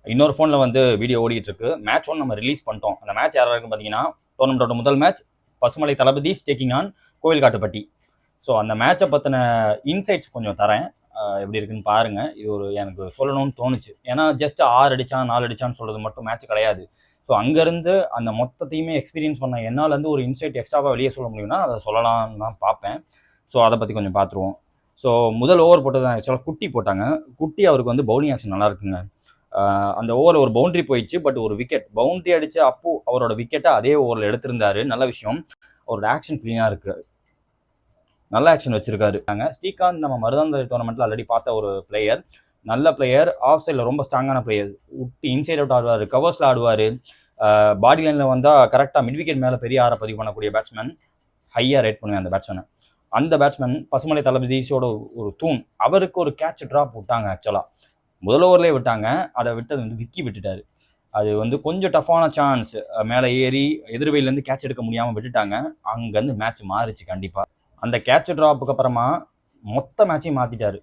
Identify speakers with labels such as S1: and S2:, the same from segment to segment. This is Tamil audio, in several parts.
S1: இன்னொரு ஃபோனில் வந்து வீடியோ ஓடிட்டு இருக்கு. மேட்ச் ஒன்று நம்ம ரிலீஸ் பண்ணிட்டோம். அந்த மேட்ச் யாராக இருக்குன்னு பார்த்தீங்கன்னா, டோர்னமெண்ட்டோட முதல் match Pasumalai Thalapathy taking on Kovilkattupatti. So அந்த மேட்சை பற்றின இன்சைட்ஸ் கொஞ்சம் தரேன். எப்படி இருக்குன்னு பாருங்க. இது ஒரு எனக்கு சொல்லணும்னு தோணுச்சு. ஏன்னா ஜஸ்ட் 6 அடிச்சான் 4 அடிச்சான்னு சொல்றது மட்டும் மேட்ச் கிடையாது. ஸோ அங்கேருந்து அந்த மொத்தத்தையுமே எக்ஸ்பீரியன்ஸ் பண்ண என்னாலேருந்து ஒரு இன்சைட் எக்ஸ்ட்ராவாக வெளியே சொல்ல முடியும்னா அதை சொல்லலாம்னு தான் பார்ப்பேன். ஸோ அதை பற்றி கொஞ்சம் பார்த்துருவோம். ஸோ முதல் ஓவர் போட்டது ஆக்சுவலாக குட்டி போட்டாங்க. குட்டி அவருக்கு வந்து பவுலிங் ஆக்ஷன் நல்லா இருக்குங்க. அந்த ஓவரில் ஒரு பவுண்டரி போயிடுச்சு, பட் ஒரு விக்கெட் பவுண்டரி அடிச்சு அப்போ அவரோட விக்கெட்டை அதே ஓவரில் எடுத்திருந்தாரு. நல்ல விஷயம். அவரோட ஆக்ஷன் கிளீனாக இருக்கு, நல்ல ஆக்ஷன் வச்சிருக்காரு. ஸ்ரீகாந்த் நம்ம மருதாந்தரி டோர்னமெண்ட்ல ஆல்ரெடி பார்த்த ஒரு பிளேயர், நல்ல பிளேயர், ஆஃப் சைடில் ரொம்ப ஸ்ட்ராங்கான பிளேயர். விட்டு இன்சைட் அவுட் ஆடுவார், கவர்ஸில் ஆடுவார், பாடி லைனில் வந்தால் கரெக்டாக மிட் விக்கெட் மேலே பெரிய ஆரை பதிவு பண்ணக்கூடிய பேட்ஸ்மேன். ஹையாக ரேட் பண்ணுவேன் அந்த பேட்ஸ்மேனை. அந்த பேட்ஸ்மேன் பசுமலை தளபதியோட ஒரு தூண். அவருக்கு ஒரு கேட்ச் ட்ராப் விட்டாங்க. ஆக்சுவலாக முதல் ஓவர்லேயே விட்டாங்க. அதை விட்டது வந்து விக்கி விட்டுட்டாரு. அது வந்து கொஞ்சம் டஃப்பான சான்ஸ். மேலே ஏறி எதிர்வையிலேருந்து கேட்ச் எடுக்க முடியாமல் விட்டுட்டாங்க. அங்கேருந்து மேட்ச் மாறிச்சு கண்டிப்பாக. அந்த கேட்ச் ட்ராப்புக்கு அப்புறமா மொத்த மேட்சையும் மாற்றிட்டாரு.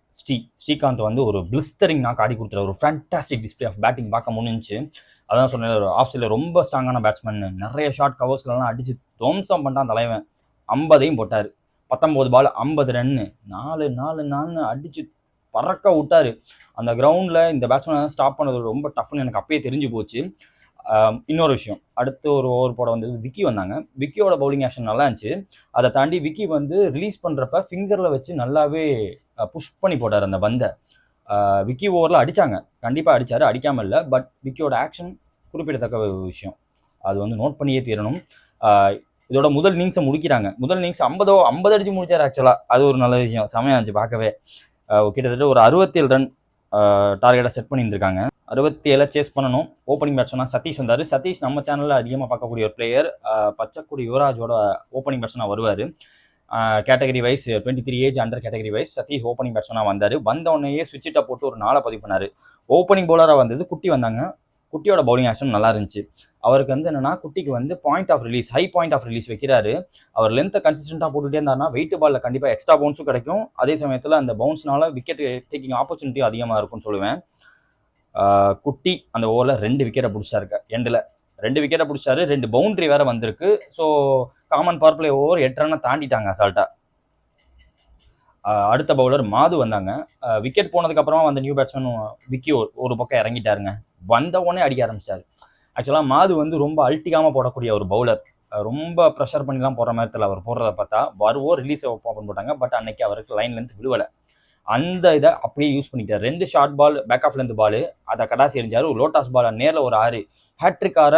S1: ஸ்ரீகாந்த் வந்து ஒரு பிளிஸ்டரிங் நாக் ஆடி கொடுத்துட்டாரு. ஒரு ஃபேண்டாஸ்டிக் டிஸ்பிளே ஆஃப் பேட்டிங் பார்க்க முடிஞ்சிச்சு. அதான் சொன்னேன், ஒரு ஆஃப் சைடில் ரொம்ப ஸ்ட்ராங்கான பேட்ஸ்மேன். நிறைய ஷார்ட் கவர்ஸ்லாம் அடிச்சு துவம்சம் பண்ணிட்டான் தலைவன். 50ஐயும் போட்டார். 19 பால் 50 ரன்னு, 4 அடிச்சு பறக்க விட்டாரு. அந்த கிரவுண்டில் இந்த பேட்ஸ்மேன் ஸ்டாப் பண்ணது ரொம்ப டஃப்னு எனக்கு அப்பயே தெரிஞ்சு போச்சு. இன்னொரு விஷயம், அடுத்து ஒரு ஓவர் போட வந்தது விக்கி வந்தாங்க. விக்கியோட பவுலிங் ஆக்ஷன் நல்லா இருந்துச்சு. அதை தாண்டி விக்கி வந்து ரிலீஸ் பண்ணுறப்ப ஃபிங்கரில் வச்சு நல்லாவே புஷ் பண்ணி போட்டார் அந்த பந்தை. விக்கி ஓவரில் அடித்தாங்க, கண்டிப்பாக அடித்தார், அடிக்காமல் இல்லை. பட் விக்கியோட ஆக்ஷன் குறிப்பிடத்தக்க விஷயம். அது வந்து நோட் பண்ணியே தீரணும். இதோட முதல் இன்னிங்ஸை முடிக்கிறாங்க. முதல் இன்னிங்ஸ் 50 அடிச்சு முடிச்சார். ஆக்சுவலாக அது ஒரு நல்ல விஷயம், செமையாக இருந்துச்சு பார்க்கவே. கிட்டத்தட்ட ஒரு 67 ரன் டார்கெட்டை செட் பண்ணியிருந்திருக்காங்க. 67 சேஸ் பண்ணணும். ஓப்பனிங் பேட்ஸ்மேனாக சதீஷ் வந்தார். சதீஷ் நம்ம சேனலில் அதிகமாக பார்க்கக்கூடிய ஒரு பிளேயர். பச்சைக்குடி யுவராஜோட ஓப்பனிங் பேட்ஸ்மேனாக வருவார். Category wise 23 age under category wise Sathish opening பேட்ஸ்மேனாக வந்தார். வந்த உடனேயே சுவிட்சிட்டை போட்டு ஒரு 4 பதிவு பண்ணார். ஓப்பனிங் பவுலராக வந்தது குட்டி வந்தாங்க. குட்டியோட பவுலிங் ஆக்ஷன் நல்லா இருந்துச்சு. அவருக்கு வந்து என்னன்னா, குட்டிக்கு வந்து point of release, high point of release வைக்கிறாரு. அவர் லென்த்தை கன்சிஸ்டண்டாக போட்டுகிட்டே இருந்தாருன்னா வெயிட் பாலில் கண்டிப்பாக எக்ஸ்ட்ரா பவுன்ஸும் கிடைக்கும். அதே சமயத்தில் அந்த பவுன்ஸ்னால விக்கெட் டேக்கிங் ஆப்பர்ச்சுனிட்டி அதிகமாக இருக்கும்னு சொல்லுவேன். குட்டி அந்த ஓவரில் 2 விக்கெட்டை பிடிச்சாரு. எண்டில் 2 விக்கெட்டை பிடிச்சாரு. 2 பவுண்டரி வேற வந்திருக்கு. So common power play over 8 ரன்னை தாண்டிட்டாங்க அசால்ட்டா. அடுத்த பவுலர் மாது வந்தாங்க. விக்கெட் போனதுக்கு அப்புறமா வந்த நியூ பேட்ஸ்மேன் விக்கி ஒரு பக்கம் இறங்கிட்டாருங்க. வந்த உடனே அடிக்க ஆரம்பிச்சிட்டாரு. ஆக்சுவலாக மாது வந்து ரொம்ப அல்ட்டிக்காமல் போடக்கூடிய ஒரு பவுலர். ரொம்ப ப்ரெஷர் பண்ணிலாம் போடுற மாதிரி தெரியல. அவர் போடுறத பார்த்தா வருவோ ரிலீஸ் ஓப்பன் போட்டாங்க. பட் அன்னைக்கு அவருக்கு லைன் லென்த் விழுவலை. அந்த இதை அப்படியே யூஸ் பண்ணிட்டார். 2 short ball, back of length ball, அதை கடாசி எரிஞ்சார். ஒரு லோட்டாஸ் பால் நேரில் ஒரு 6. ஹேட்ரிக்கார,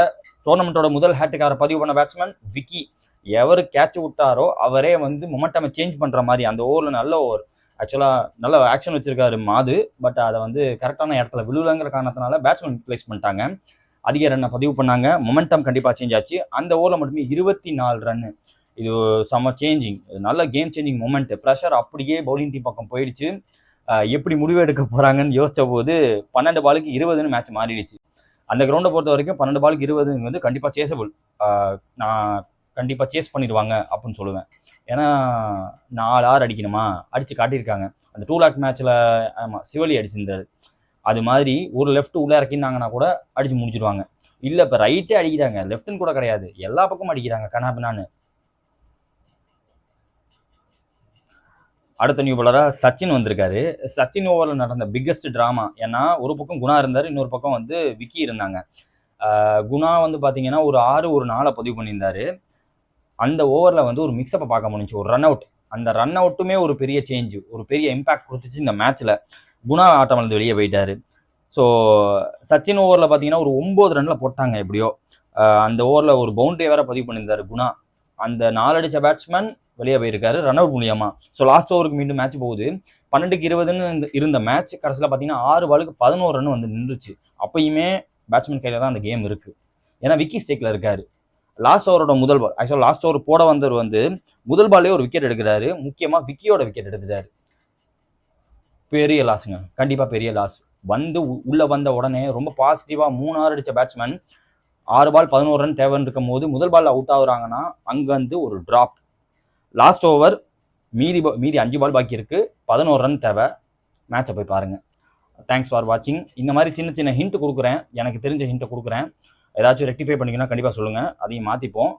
S1: டோர்னமெண்ட்டோட முதல் ஹேட்ரிக்கார பதிவு பண்ண பேட்ஸ்மேன் விக்கி. எவர் கேட்ச் விட்டாரோ அவரே வந்து மொமெண்டமை சேஞ்ச் பண்ணுற மாதிரி அந்த ஓவரில் நல்ல ஓவர். ஆக்சுவலாக நல்ல ஆக்ஷன் வச்சிருக்காரு மாது. பட் அதை வந்து கரெக்டான இடத்துல விழுலங்கிற காரணத்தினால பேட்ஸ்மேன் பிளேஸ் பண்ணிட்டாங்க. அதிக ரன்னை பதிவு பண்ணாங்க. மொமெண்டம் கண்டிப்பாக சேஞ்ச் ஆச்சு. அந்த ஓவரில் மட்டுமே 24 ரன்னு. இது செம்ம சேஞ்சிங், நல்ல கேம் சேஞ்சிங் மொமெண்ட். ப்ரெஷர் அப்படியே பவுலிங் டீம் பக்கம் போயிடுச்சு. எப்படி முடிவு எடுக்க போகிறாங்கன்னு யோசித்த போது 12 பாலுக்கு 20ன்னு மேட்ச் மாறிடுச்சு. அந்த கிரவுண்டை பொறுத்த வரைக்கும் 12 பாலுக்கு 20 வந்து கண்டிப்பாக சேஸபிள். நான் கண்டிப்பாக சேஸ் பண்ணிடுவாங்க அப்படின்னு சொல்லுவேன். ஏன்னா 4 6 அடிக்கணுமா, அடித்து காட்டியிருக்காங்க. அந்த 2 லாக் மேட்ச்சில் ஆமாம் சிவலி அடிச்சிருந்தாரு. அது மாதிரி ஒரு லெஃப்ட் உள்ளே இறக்கினாங்கன்னா கூட அடித்து முடிச்சிடுவாங்க. இல்லை இப்போ ரைட்டே அடிக்கிறாங்க, லெஃப்ட்னு கூட கிடையாது, எல்லா பக்கமும் அடிக்கிறாங்க கனாபினான்னு. அடுத்த நியூ பாலராக சச்சின் வந்திருக்காரு. சச்சின் ஓவரில் நடந்த பிக்கஸ்ட் ட்ராமா. ஏன்னா ஒரு பக்கம் குணா இருந்தார், இன்னொரு பக்கம் வந்து விக்கி இருந்தாங்க. குணா வந்து பார்த்தீங்கன்னா ஒரு 6 ஒரு 4 பதிவு பண்ணியிருந்தாரு. அந்த ஓவரில் வந்து ஒரு மிக்சப்பை பார்க்க முடிஞ்சு, ஒரு ரன் அவுட். அந்த ரன் அவுட்டுமே ஒரு பெரிய சேஞ்சு, ஒரு பெரிய இம்பாக்ட் கொடுத்துச்சு இந்த மேட்ச்சில். குணா ஆட்டம் வந்து வெளியே போயிட்டாரு. ஸோ சச்சின் ஓவரில் பார்த்தீங்கன்னா ஒரு 9 ரன்னில் போட்டாங்க எப்படியோ. அந்த ஓவரில் ஒரு பவுண்டரி வேற பதிவு பண்ணியிருந்தாரு குணா. அந்த 4 அடித்த பேட்ஸ்மேன் வெளியே போயிருக்காரு ரன் அவுட் மூலியமா. ஸோ லாஸ்ட் ஓவருக்கு மீண்டும் மேட்ச் போகுது. 12க்கு 20ன்னு இருந்த மேட்ச் கடைசியில் பார்த்தீங்கன்னா 6 பாலுக்கு 11 ரன் வந்து நின்றுச்சு. அப்பயுமே பேட்ஸ்மேன் கையில் தான் அந்த கேம் இருக்கு. ஏன்னா விக்கி ஸ்டேக்கில் இருக்காரு. லாஸ்ட் ஓவரோட முதல் பால், ஆக்சுவலாக லாஸ்ட் ஓவர் போட வந்தவர் வந்து முதல் பால்லே ஒரு விக்கெட் எடுக்கிறாரு. முக்கியமாக விக்கியோட விக்கெட் எடுத்துட்டாரு. பெரிய லாஸுங்க, கண்டிப்பாக பெரிய லாஸ். வந்து உள்ளே வந்த உடனே ரொம்ப பாசிட்டிவாக 3 6 அடித்த பேட்ஸ்மேன் 6 பால் 11 ரன் தேவைன்னு இருக்கும் போது முதல் பால் அவுட் ஆகுறாங்கன்னா அங்கேருந்து ஒரு ட்ராப். லாஸ்ட் ஓவர் மீதி 5 பால் பாக்கி இருக்கு, 11 ரன் தேவை. மேட்சை போய் பாருங்க. தேங்க்ஸ் ஃபார் வாட்சிங். இந்த மாதிரி சின்ன சின்ன ஹிண்ட் கொடுக்குறேன், எனக்கு தெரிஞ்ச ஹிண்ட்டை கொடுக்குறேன். ஏதாச்சும் ரெக்டிஃபை பண்ணிங்கன்னா கண்டிப்பாக சொல்லுங்கள், அதையும் மாற்றிப்போம்.